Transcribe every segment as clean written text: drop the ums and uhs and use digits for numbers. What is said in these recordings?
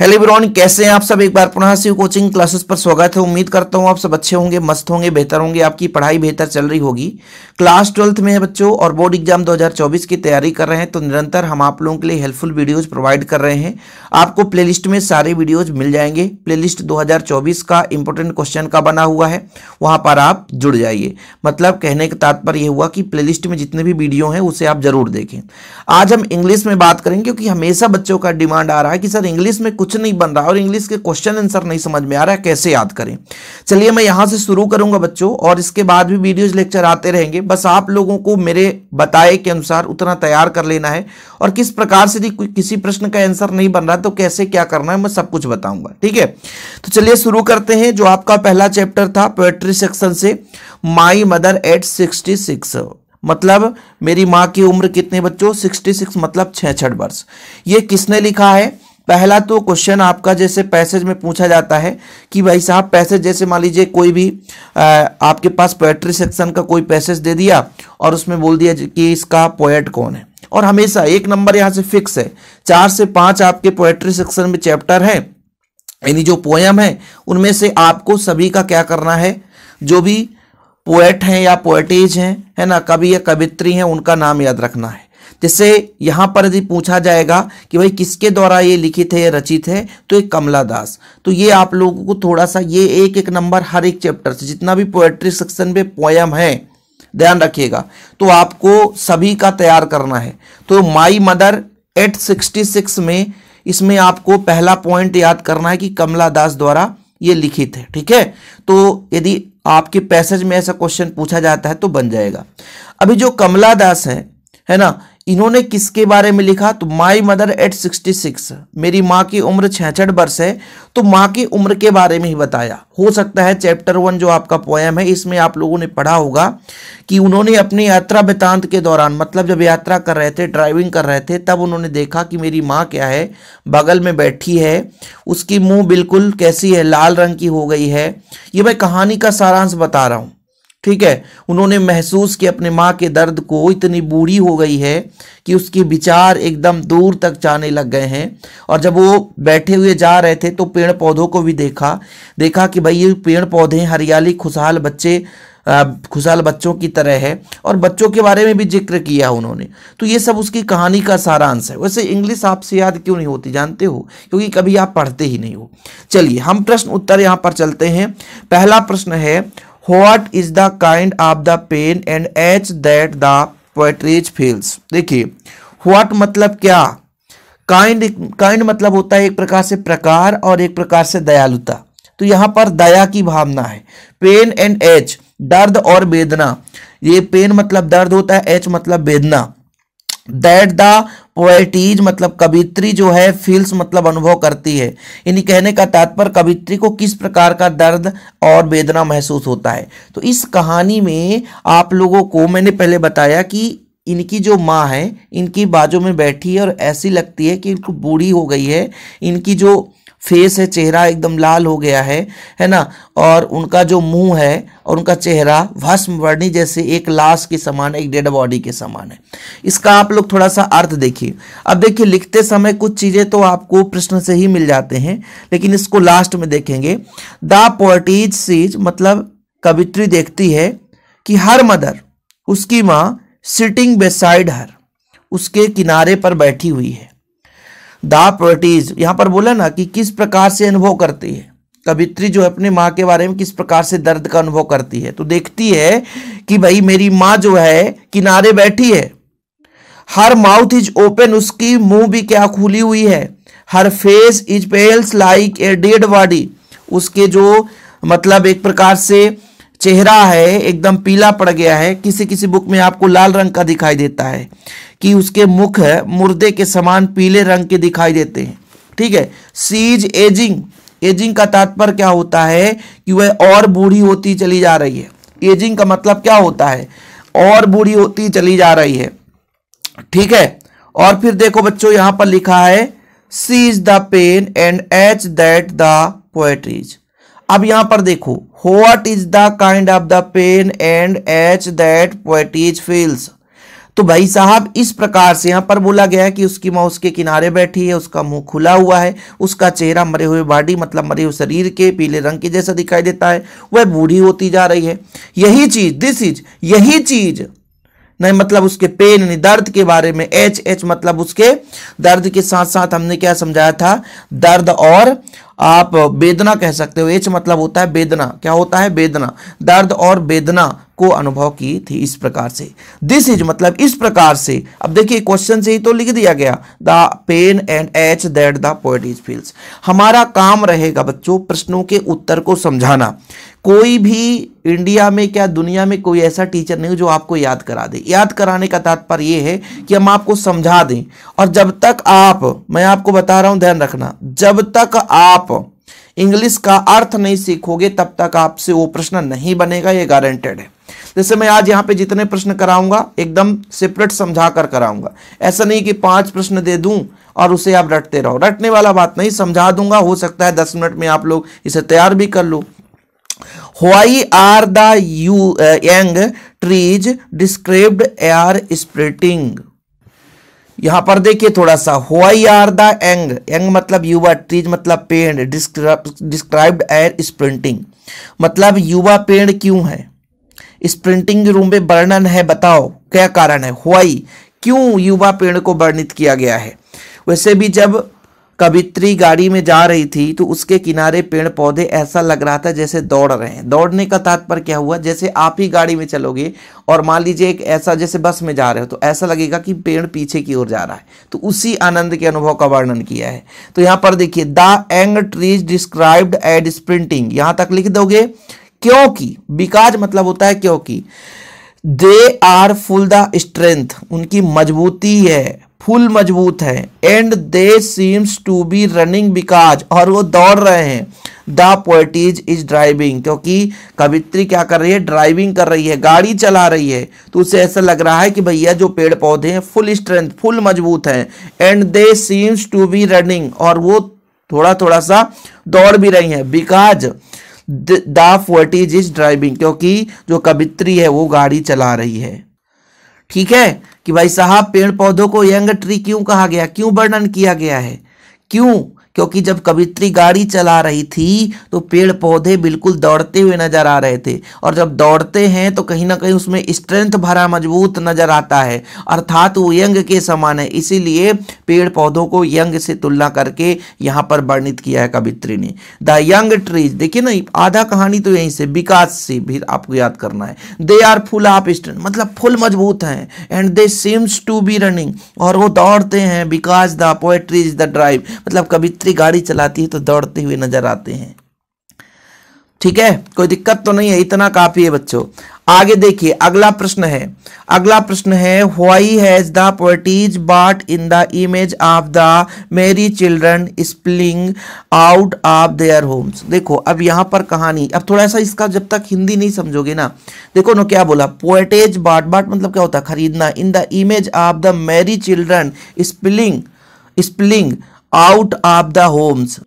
Hello everyone, कैसे हैं आप सब। एक बार पुनः शिव कोचिंग क्लासेस पर स्वागत है। उम्मीद करता हूं आप सब अच्छे होंगे, मस्त होंगे, बेहतर होंगे, आपकी पढ़ाई बेहतर चल रही होगी। क्लास 12th में है बच्चों और बोर्ड एग्जाम 2024 की तैयारी कर रहे हैं, तो निरंतर हम आप लोगों के लिए हेल्पफुल वीडियोज प्रोवाइड कर रहे हैं। आपको प्लेलिस्ट में सारे वीडियोज मिल जाएंगे। प्लेलिस्ट 2024 का इंपॉर्टेंट क्वेश्चन का बना हुआ है, वहां पर आप जुड़ जाइए। मतलब कहने का तात्पर्य यह हुआ कि प्लेलिस्ट में जितने भी वीडियो हैं उसे आप जरूर देखें। आज हम इंग्लिश में बात करेंगे, क्योंकि हमेशा बच्चों का डिमांड आ रहा है कि सर इंग्लिश में कुछ नहीं बन रहा और इंग्लिश के क्वेश्चन आंसर नहीं समझ में आ रहा है, कैसे याद करें। चलिए मैं यहां से शुरू करूंगा बच्चों, और इसके बाद भी वीडियोज लेक्चर आते रहेंगे। बस आप लोगों को मेरे बताए के अनुसार उतना तैयार कर लेना है, और किस प्रकार से किसी प्रश्न का आंसर नहीं बन रहा तो कैसे क्या करना है मैं सब कुछ बताऊंगा, ठीक है। तो चलिए शुरू करते हैं। जो आपका पहला चैप्टर था पोएट्री सेक्शन से, माई मदर एट 66, मतलब मेरी माँ की उम्र कितने बच्चों, 66 मतलब 66 वर्ष। ये किसने लिखा है। पहला तो क्वेश्चन आपका जैसे पैसेज में पूछा जाता है कि भाई साहब पैसेज, जैसे मान लीजिए कोई भी आपके पास पोएट्री सेक्शन का कोई पैसेज दे दिया और उसमें बोल दिया कि इसका पोएट कौन है, और हमेशा एक नंबर यहाँ से फिक्स है। 4 से 5 आपके पोएट्री सेक्शन में चैप्टर है, यानी जो पोयम है उनमें से आपको सभी का क्या करना है, जो भी पोएट हैं या पोएटेज हैं, है ना, कवि या कवित्री हैं, उनका नाम याद रखना है। जैसे यहां पर यदि पूछा जाएगा कि भाई किसके द्वारा ये लिखित है या रचित है, तो एक कमला दास। तो ये आप लोगों को थोड़ा सा ये एक एक नंबर हर एक चैप्टर से जितना भी पोएट्री सेक्शन में पोयम है ध्यान रखिएगा, तो आपको सभी का तैयार करना है। तो माई मदर एट 66 में इसमें आपको पहला पॉइंट याद करना है कि कमला दास द्वारा ये लिखित है, ठीक है। तो यदि आपके पैसेज में ऐसा क्वेश्चन पूछा जाता है तो बन जाएगा। अभी जो कमला दास है ना, इन्होंने किसके बारे में लिखा, तो माई मदर एट 66, मेरी माँ की उम्र 66 वर्ष है, तो माँ की उम्र के बारे में ही बताया। हो सकता है चैप्टर 1 जो आपका पोएम है इसमें आप लोगों ने पढ़ा होगा कि उन्होंने अपनी यात्रा वृतांत के दौरान, मतलब जब यात्रा कर रहे थे, ड्राइविंग कर रहे थे, तब उन्होंने देखा कि मेरी माँ क्या है, बगल में बैठी है, उसकी मुंह बिल्कुल कैसी है, लाल रंग की हो गई है। ये मैं कहानी का सारांश बता रहा हूँ, ठीक है। उन्होंने महसूस किया अपने माँ के दर्द को, इतनी बूढ़ी हो गई है कि उसके विचार एकदम दूर तक जाने लग गए हैं। और जब वो बैठे हुए जा रहे थे तो पेड़ पौधों को भी देखा कि भाई ये पेड़ पौधे हरियाली, खुशहाल बच्चों की तरह है, और बच्चों के बारे में भी जिक्र किया उन्होंने। तो ये सब उसकी कहानी का सारांश है। वैसे इंग्लिश आपसे याद क्यों नहीं होती जानते हो, क्योंकि कभी आप पढ़ते ही नहीं हो। चलिए हम प्रश्न उत्तर यहाँ पर चलते हैं। पहला प्रश्न है, What is the kind of the pain and edge that the poetry feels। देखिए what मतलब क्या, काइंड मतलब होता है एक प्रकार से प्रकार और एक प्रकार से दयालुता। तो यहाँ पर दया की भावना है। पेन एंड एच, दर्द और वेदना। ये पेन मतलब दर्द होता है, एच मतलब वेदना। दैट द पोएटीज मतलब कवित्री जो है, फील्स मतलब अनुभव करती है। यानी कहने का तात्पर्य कवित्री को किस प्रकार का दर्द और वेदना महसूस होता है। तो इस कहानी में आप लोगों को मैंने पहले बताया कि इनकी जो माँ है इनकी बाजू में बैठी है और ऐसी लगती है कि इनको बूढ़ी हो गई है। इनकी जो फेस है, चेहरा एकदम लाल हो गया है ना, और उनका जो मुंह है और उनका चेहरा भस्म वर्णी जैसे एक लाश के समान, एक डेड बॉडी के समान है। इसका आप लोग थोड़ा सा अर्थ देखिए। अब देखिए लिखते समय कुछ चीजें तो आपको प्रश्न से ही मिल जाते हैं, लेकिन इसको लास्ट में देखेंगे। द पोएटीज सीज मतलब कवित्री देखती है कि हर मदर, उसकी माँ, सिटिंग बेसाइड हर, उसके किनारे पर बैठी हुई है। द पोएटीज यहां पर बोला ना कि किस प्रकार से अनुभव करती है कवित्री, जो अपने माँ के बारे में किस प्रकार से दर्द का अनुभव करती है। तो देखती है कि भाई मेरी माँ जो है किनारे बैठी है। हर माउथ इज ओपन, उसकी मुंह भी क्या खुली हुई है। Her face is pales like a dead body, उसके जो मतलब एक प्रकार से चेहरा है एकदम पीला पड़ गया है। किसी किसी बुक में आपको लाल रंग का दिखाई देता है कि उसके मुख मुर्दे के समान पीले रंग के दिखाई देते हैं, ठीक है। सीज एजिंग, एजिंग का तात्पर्य क्या होता है कि वह और बूढ़ी होती चली जा रही है। एजिंग का मतलब क्या होता है, और बूढ़ी होती चली जा रही है, ठीक है। और फिर देखो बच्चों यहां पर लिखा है sees the pain and ache that the poetries. अब यहां पर देखो what is the kind of the pain and ache that poetries feels. तो भाई साहब इस प्रकार से यहां पर बोला गया है कि उसकी माँ उसके किनारे बैठी है, उसका मुंह खुला हुआ है, उसका चेहरा मरे हुए बॉडी मतलब मरे हुए शरीर के पीले रंग के जैसा दिखाई देता है, वह बूढ़ी होती जा रही है। यही चीज यही चीज नहीं मतलब उसके पेन नहीं दर्द के बारे में, एच मतलब उसके दर्द के साथ साथ हमने क्या समझाया था, दर्द और आप वेदना कह सकते हो। एच मतलब होता है वेदना, क्या होता है वेदना, दर्द और वेदना को अनुभव की थी इस प्रकार से। दिस इज मतलब इस प्रकार से। अब देखिए क्वेश्चन से ही तो लिख दिया गया the pain and ache that the poet is feels. हमारा काम रहेगा बच्चों प्रश्नों के उत्तर को समझाना। कोई भी इंडिया में क्या दुनिया में कोई ऐसा टीचर नहीं जो आपको याद करा दे। याद कराने का तात्पर्य यह है कि हम आपको समझा दें, और जब तक आप, मैं आपको बता रहा हूं ध्यान रखना, जब तक आप इंग्लिश का अर्थ नहीं सीखोगे तब तक आपसे वो प्रश्न नहीं बनेगा, ये गारंटेड है। जैसे मैं आज यहाँ पे जितने प्रश्न कराऊंगा एकदम सेपरेट समझा कर कराऊंगा। ऐसा नहीं कि 5 प्रश्न दे दूं और उसे आप रटते रहो, रटने वाला बात नहीं, समझा दूंगा। हो सकता है 10 मिनट में आप लोग इसे तैयार भी कर लो। Why are the young trees described as sprouting? यहां पर देखिए थोड़ा सा, Why are the young मतलब युवा, ट्रीज मतलब पेड़, डिस्क्राइब्ड एज स्प्रिंटिंग मतलब युवा पेड़ क्यों है, स्प्रिंटिंग के रूप में वर्णन है, बताओ क्या कारण है। Why क्यों युवा पेड़ को वर्णित किया गया है। वैसे भी जब कवित्री गाड़ी में जा रही थी तो उसके किनारे पेड़ पौधे ऐसा लग रहा था जैसे दौड़ रहे हैं। दौड़ने का तात्पर्य क्या हुआ, जैसे आप ही गाड़ी में चलोगे और मान लीजिए एक ऐसा जैसे बस में जा रहे हो तो ऐसा लगेगा कि पेड़ पीछे की ओर जा रहा है, तो उसी आनंद के अनुभव का वर्णन किया है। तो यहां पर देखिए the young trees described as sprinting, यहां तक लिख दोगे क्योंकि, बिकॉज मतलब होता है क्योंकि, they are full the strength उनकी मजबूती है, फुल मजबूत है, and they seems to be running because और वो दौड़ रहे हैं, द पोएटिज इज ड्राइविंग क्योंकि कवित्री क्या कर रही है, ड्राइविंग कर रही है, गाड़ी चला रही है। तो उसे ऐसा लग रहा है कि भैया जो पेड़ पौधे हैं फुल स्ट्रेंथ फुल मजबूत हैं, and they seems to be running और वो थोड़ा थोड़ा सा दौड़ भी रही हैं, because the poetess is driving क्योंकि जो कवित्री है वो गाड़ी चला रही है। ठीक है कि भाई साहब पेड़ पौधों को यंग ट्री क्यों कहा गया, क्यों वर्णन किया गया है, क्यों, क्योंकि जब कवित्री गाड़ी चला रही थी तो पेड़ पौधे बिल्कुल दौड़ते हुए नजर आ रहे थे, और जब दौड़ते हैं तो कहीं ना कहीं उसमें स्ट्रेंथ भरा मजबूत नजर आता है, अर्थात वो यंग के समान है। इसीलिए पेड़ पौधों को यंग से तुलना करके यहाँ पर वर्णित किया है कवित्री ने। द यंग ट्रीज, देखिए ना आधा कहानी तो यहीं से, विकास से भी आपको याद करना है। They are full of strength मतलब फुल मजबूत हैं, and they seems to be running और वो दौड़ते हैं, because the poetry is the drive मतलब कवित्री गाड़ी चलाती है तो दौड़ते हुए नजर आते हैं। ठीक है, कोई दिक्कत तो नहीं है, इतना काफी है बच्चों। आगे देखिए अगला प्रश्न है why has the poetess brought in the image of the merry children spilling out of their homes. देखो अब यहां पर कहानी, अब थोड़ा सा इसका जब तक हिंदी नहीं समझोगे ना, देखो ना क्या बोला, पोएटेज बॉट मतलब क्या होता है खरीदना, in the image of the merry children spilling out of the homes.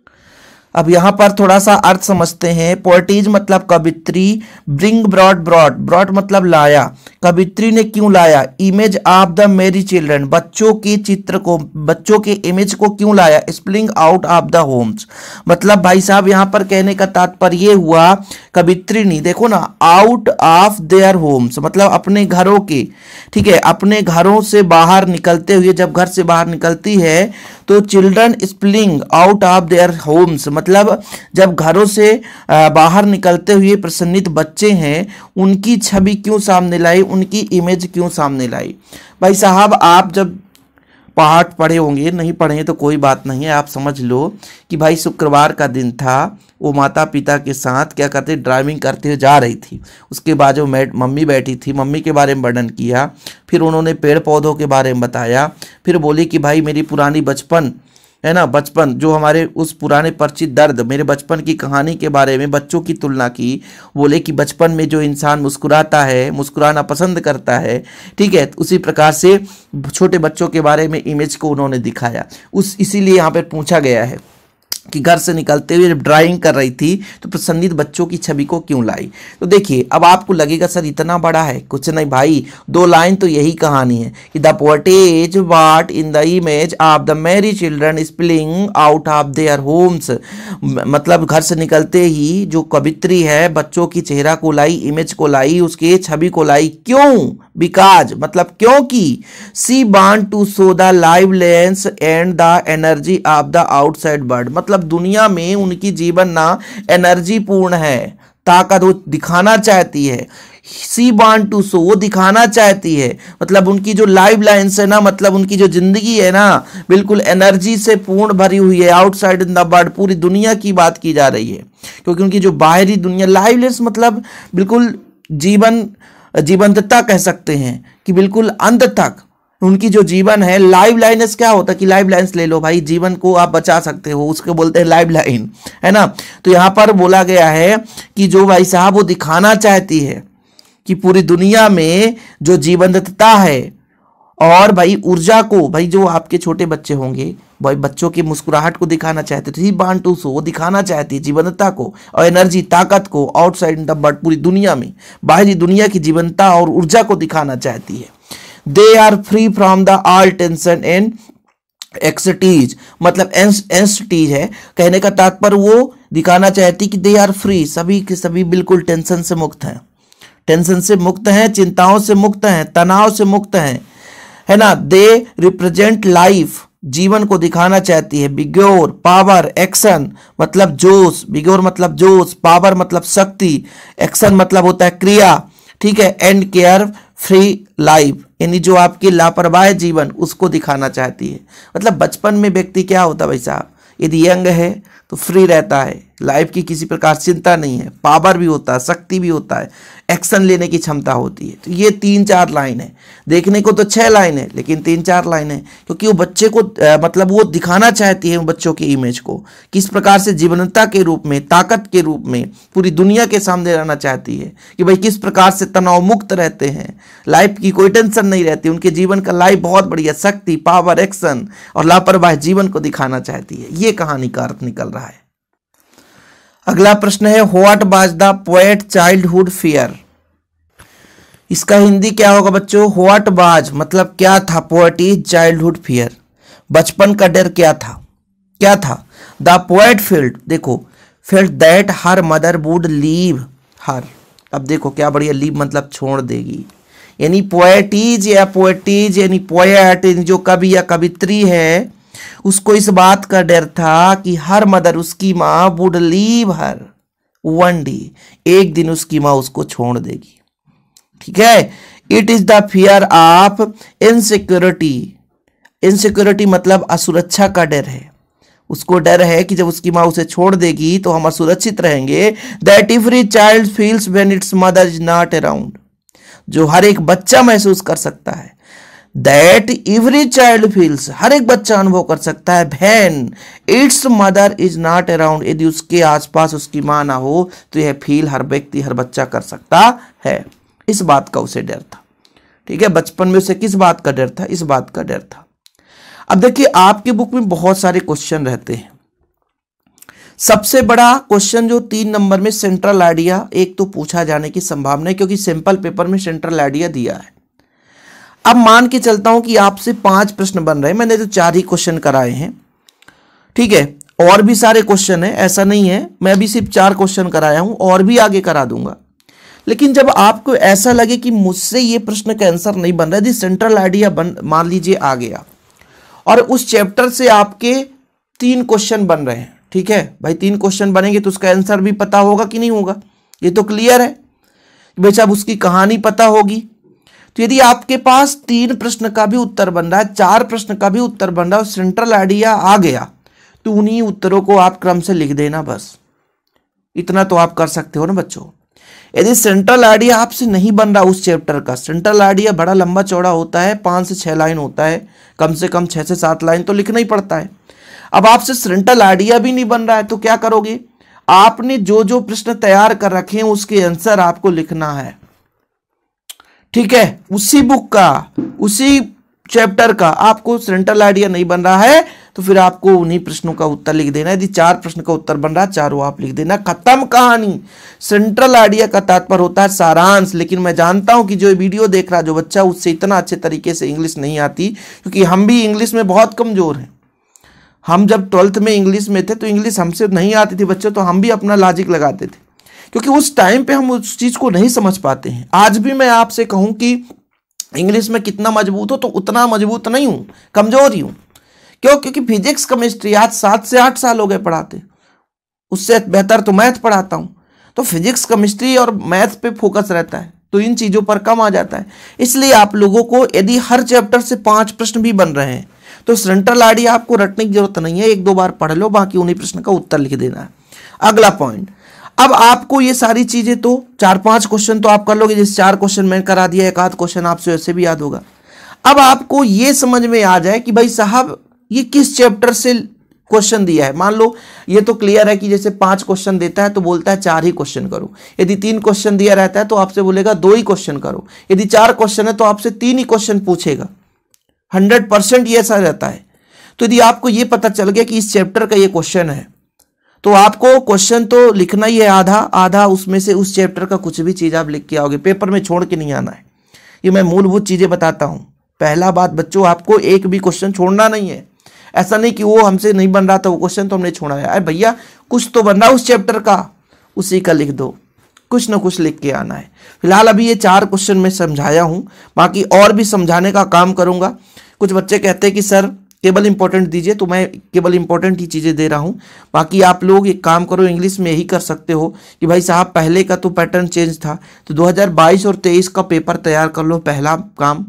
अब यहां पर थोड़ा सा अर्थ समझते हैं। पोएटिज मतलब कवित्री, ब्रिंग ब्रॉड मतलब लाया, कवित्री ने क्यों लाया, image of the merry children बच्चों के चित्र को, बच्चों के इमेज को क्यों लाया, स्प्लिंग आउट ऑफ द होम्स मतलब भाई साहब यहां पर कहने का तात्पर्य ये हुआ कवित्री ने, देखो ना, आउट ऑफ देयर होम्स मतलब अपने घरों के, ठीक है, अपने घरों से बाहर निकलते हुए, जब घर से बाहर निकलती है तो children spilling out of their homes मतलब जब घरों से बाहर निकलते हुए प्रसन्नित बच्चे हैं उनकी छवि क्यों सामने लाई, उनकी इमेज क्यों सामने लाई। भाई साहब आप जब पाठ पढ़े होंगे, नहीं पढ़े तो कोई बात नहीं है, आप समझ लो कि भाई शुक्रवार का दिन था, वो माता पिता के साथ क्या करते, ड्राइविंग करते हुए जा रही थी, उसके बाद जो मम्मी बैठी थी, मम्मी के बारे में वर्णन किया, फिर उन्होंने पेड़ पौधों के बारे में बताया, फिर बोली कि भाई मेरी पुरानी बचपन है ना, बचपन जो हमारे उस पुराने परिचित दर्द, मेरे बचपन की कहानी के बारे में बच्चों की तुलना की, बोले कि बचपन में जो इंसान मुस्कुराता है, मुस्कुराना पसंद करता है, ठीक है, उसी प्रकार से छोटे बच्चों के बारे में इमेज को उन्होंने दिखाया, इसीलिए यहाँ पे पूछा गया है कि घर से निकलते हुए जब ड्राइंग कर रही थी तो प्रसन्नित बच्चों की छवि को क्यों लाई। तो देखिए अब आपको लगेगा सर इतना बड़ा है, कुछ नहीं भाई, 2 लाइन तो यही कहानी है कि the poetess what in the image of the merry children spilling out of their homes. मतलब घर से निकलते ही जो कवित्री है बच्चों की चेहरा को लाई, इमेज को लाई, उसके छवि को लाई। क्यों? बिकॉज मतलब क्योंकि she want to show the liveliness and the energy of the outside world. मतलब दुनिया में उनकी जीवन ना एनर्जी पूर्ण है, ताकत वो दिखाना चाहती है। सी वांट टू शो, वो दिखाना चाहती है, मतलब उनकी जो लाइव लाइन्स है ना, मतलब उनकी जो जिंदगी है ना बिल्कुल एनर्जी से पूर्ण भरी हुई है। आउटसाइड इन द वर्ल्ड, पूरी दुनिया की बात की जा रही है, क्योंकि उनकी जो बाहरी दुनिया लाइवलेस मतलब बिल्कुल जीवंतता कह सकते हैं कि बिल्कुल अंत तक उनकी जो जीवन है। लाइव लाइन्स क्या होता है कि लाइव लाइन्स ले लो भाई, जीवन को आप बचा सकते हो, उसको बोलते हैं लाइव लाइन, है ना। तो यहाँ पर बोला गया है कि जो भाई साहब वो दिखाना चाहती है कि पूरी दुनिया में जो जीवंतता है और भाई ऊर्जा को, भाई जो आपके छोटे बच्चे होंगे भाई बच्चों की मुस्कुराहट को दिखाना चाहते थे, बांटू सो वो दिखाना चाहती है जीवंतता को और एनर्जी ताकत को आउटसाइड द वर्ल्ड, पूरी दुनिया में बाहरी दुनिया की जीवंतता और ऊर्जा को दिखाना चाहती है। They are free from the all tension and anxieties, मतलब एंसिटीज है, कहने का तात्पर्य वो दिखाना चाहती कि दे आर फ्री, सभी के सभी बिल्कुल टेंशन से मुक्त हैं, टेंशन से मुक्त हैं, चिंताओं से मुक्त हैं, तनाव से मुक्त हैं, है ना। दे रिप्रेजेंट लाइफ, जीवन को दिखाना चाहती है। बिगोर पावर एक्शन मतलब जोश, बिगोर मतलब जोश, पावर मतलब शक्ति, एक्शन मतलब होता है क्रिया, ठीक है। एंड केयर फ्री लाइफ, यानी जो आपकी लापरवाह जीवन उसको दिखाना चाहती है। मतलब बचपन में व्यक्ति क्या होता है भाई साहब, यदि यंग है तो फ्री रहता है, लाइफ की किसी प्रकार चिंता नहीं है, पावर भी होता है, शक्ति भी होता है, एक्शन लेने की क्षमता होती है। तो ये 3-4 लाइन है, देखने को तो 6 लाइन है लेकिन 3-4 लाइन है, क्योंकि वो बच्चे को मतलब वो दिखाना चाहती है बच्चों की इमेज को किस प्रकार से जीवनता के रूप में, ताकत के रूप में पूरी दुनिया के सामने रहना चाहती है कि भाई किस प्रकार से तनाव मुक्त रहते हैं, लाइफ की कोई टेंशन नहीं रहती, उनके जीवन का लाइफ बहुत बढ़िया, शक्ति पावर एक्शन और लापरवाह जीवन को दिखाना चाहती है। ये कहानी का अर्थ निकल रहा है। अगला प्रश्न है what was the poet childhood fear. इसका हिंदी क्या होगा बच्चों? व्हाट वाज मतलब क्या था, पोएट इज चाइल्डहुड फियर, बचपन का डर क्या था, क्या था। द पोएट फेल्ट, देखो felt that her mother would leave her, अब देखो क्या बढ़िया, लीव मतलब छोड़ देगी, यानी पोएटीज या पोएटीज यानी पोएट जो कवि या कवित्री है उसको इस बात का डर था कि हर मदर उसकी माँ would leave her one day, एक दिन उसकी माँ उसको छोड़ देगी, ठीक है। It is the fear of insecurity, insecurity मतलब असुरक्षा का डर है, उसको डर है कि जब उसकी माँ उसे छोड़ देगी तो हम असुरक्षित रहेंगे। That every child feels when it's mother is not around, जो हर एक बच्चा महसूस कर सकता है। दैट एवरी चाइल्ड फील्स, हर एक बच्चा अनुभव कर सकता है, when it's mother is not around, यदि उसके आसपास उसकी माँ ना हो तो यह फील हर व्यक्ति हर बच्चा कर सकता है। इस बात का उसे डर था, ठीक है। बचपन में उसे किस बात का डर था? इस बात का डर था। अब देखिए आपके बुक में बहुत सारे क्वेश्चन रहते हैं। सबसे बड़ा क्वेश्चन जो 3 नंबर में सेंट्रल आइडिया एक तो पूछा जाने की संभावना है, क्योंकि सैंपल पेपर में सेंट्रल आइडिया दिया है। अब मान के चलता हूं कि आपसे 5 प्रश्न बन रहे हैं, मैंने तो 4 ही क्वेश्चन कराए हैं, ठीक है। और भी सारे क्वेश्चन है, ऐसा नहीं है, मैं अभी सिर्फ 4 क्वेश्चन कराया हूं, और भी आगे करा दूंगा। लेकिन जब आपको ऐसा लगे कि मुझसे ये प्रश्न का आंसर नहीं बन रहा है, यदि सेंट्रल आइडिया मान लीजिए आ गया और उस चैप्टर से आपके 3 क्वेश्चन बन रहे हैं, ठीक है भाई, 3 क्वेश्चन बनेंगे तो उसका आंसर भी पता होगा कि नहीं होगा, ये तो क्लियर है भाई साहब, उसकी कहानी पता होगी। तो यदि आपके पास 3 प्रश्न का भी उत्तर बन रहा है, 4 प्रश्न का भी उत्तर बन रहा है और सेंट्रल आइडिया आ गया, तो उन्हीं उत्तरों को आप क्रम से लिख देना, बस इतना तो आप कर सकते हो ना बच्चों। यदि सेंट्रल आइडिया आपसे नहीं बन रहा उस चैप्टर का, सेंट्रल आइडिया बड़ा लंबा चौड़ा होता है, 5 से 6 लाइन होता है, कम से कम 6 से 7 लाइन तो लिखना ही पड़ता है। अब आपसे सेंट्रल आइडिया भी नहीं बन रहा है तो क्या करोगे? आपने जो जो प्रश्न तैयार कर रखे हैं उसके आंसर आपको लिखना है, ठीक है। उसी बुक का, उसी चैप्टर का आपको सेंट्रल आइडिया नहीं बन रहा है तो फिर आपको उन्हीं प्रश्नों का उत्तर लिख देना। यदि 4 प्रश्न का उत्तर बन रहा है, चारों आप लिख देना, खत्म कहानी। सेंट्रल आइडिया का तात्पर्य होता है सारांश। लेकिन मैं जानता हूं कि जो वीडियो देख रहा जो बच्चा, उससे इतना अच्छे तरीके से इंग्लिश नहीं आती, क्योंकि हम भी इंग्लिश में बहुत कमजोर हैं। हम जब 12th में इंग्लिश में थे तो इंग्लिश हमसे नहीं आती थी बच्चों, तो हम भी अपना लॉजिक लगाते थे, क्योंकि उस टाइम पे हम उस चीज को नहीं समझ पाते हैं। आज भी मैं आपसे कहूं कि इंग्लिश में कितना मजबूत हो, तो उतना मजबूत नहीं हूं, कमजोर ही हूं। क्यों? क्योंकि फिजिक्स केमिस्ट्री आज 7 से 8 साल हो गए पढ़ाते, उससे बेहतर तो मैथ पढ़ाता हूं। तो फिजिक्स केमिस्ट्री और मैथ पे फोकस रहता है, तो इन चीजों पर कम आ जाता है। इसलिए आप लोगों को यदि हर चैप्टर से 5 प्रश्न भी बन रहे हैं तो सेंट्रल आइडिया आपको रटने की जरूरत नहीं है, 1-2 बार पढ़ लो, बाकी उन्हीं प्रश्न का उत्तर लिख देना है। अगला पॉइंट, अब आपको ये सारी चीजें तो 4-5 क्वेश्चन तो आप कर लोगे, जैसे 4 क्वेश्चन मैंने करा दिया, 1 आध क्वेश्चन आपसे वैसे भी याद होगा। अब आपको ये समझ में आ जाए कि भाई साहब ये किस चैप्टर से क्वेश्चन दिया है। मान लो ये तो क्लियर है कि जैसे 5 क्वेश्चन देता है तो बोलता है 4 ही क्वेश्चन करो। यदि 3 क्वेश्चन दिया रहता है तो आपसे बोलेगा 2 ही क्वेश्चन करो। यदि 4 क्वेश्चन है तो आपसे 3 ही क्वेश्चन पूछेगा। 100% ये ऐसा रहता है। तो यदि आपको ये पता चल गया कि इस चैप्टर का ये क्वेश्चन है, तो आपको क्वेश्चन तो लिखना ही है आधा, उसमें से उस चैप्टर का कुछ भी चीज आप लिख के आओगे, पेपर में छोड़ के नहीं आना है। ये मैं मूलभूत चीजें बताता हूं। पहला बात बच्चों, आपको एक भी क्वेश्चन छोड़ना नहीं है। ऐसा नहीं कि वो हमसे नहीं बन रहा था वो क्वेश्चन तो हमने छोड़ा है। अरे भैया कुछ तो बन रहा उस चैप्टर का, उसी का लिख दो, कुछ ना कुछ लिख के आना है। फिलहाल अभी ये 4 क्वेश्चन मैं समझाया हूं, बाकी और भी समझाने का काम करूंगा। कुछ बच्चे कहते हैं कि सर केवल इंपॉर्टेंट दीजिए, तो मैं केवल इंपॉर्टेंट ही चीज़ें दे रहा हूँ। बाकी आप लोग एक काम करो, इंग्लिश में यही कर सकते हो कि भाई साहब पहले का तो पैटर्न चेंज था, तो 2022 और 23 का पेपर तैयार कर लो, पहला काम।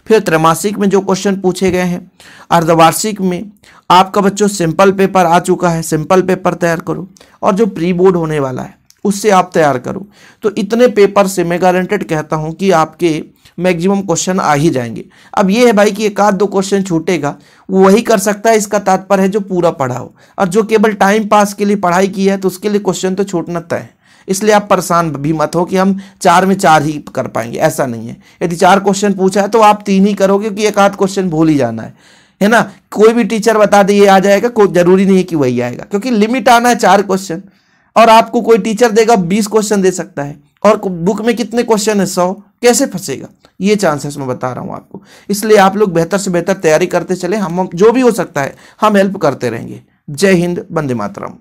फिर त्रैमासिक में जो क्वेश्चन पूछे गए हैं, अर्धवार्षिक में आपका बच्चों सिंपल पेपर आ चुका है, सिंपल पेपर तैयार करो, और जो प्री बोर्ड होने वाला है उससे आप तैयार करो। तो इतने पेपर से मैं गारंटेड कहता हूं कि आपके मैक्सिमम क्वेश्चन आ ही जाएंगे। अब ये है भाई कि 1-2 क्वेश्चन छूटेगा, वो वही कर सकता है, इसका तात्पर्य है जो पूरा पढ़ा हो। और जो केवल टाइम पास के लिए पढ़ाई की है तो उसके लिए क्वेश्चन तो छूटना तय है। इसलिए आप परेशान भी मत हो कि हम 4 में 4 ही कर पाएंगे, ऐसा नहीं है। यदि 4 क्वेश्चन पूछा है तो आप 3 ही करोगे, क्योंकि 1-8 क्वेश्चन भूल ही जाना है ना। कोई भी टीचर बता दे ये आ जाएगा, कोई जरूरी नहीं है कि वही आएगा, क्योंकि लिमिट आना है 4 क्वेश्चन। और आपको कोई टीचर देगा 20 क्वेश्चन दे सकता है, और बुक में कितने क्वेश्चन है 100, कैसे फंसेगा? ये चांसेस मैं बता रहा हूं आपको। इसलिए आप लोग बेहतर से बेहतर तैयारी करते चले, हम जो भी हो सकता है हम हेल्प करते रहेंगे। जय हिंद, वंदे मातरम।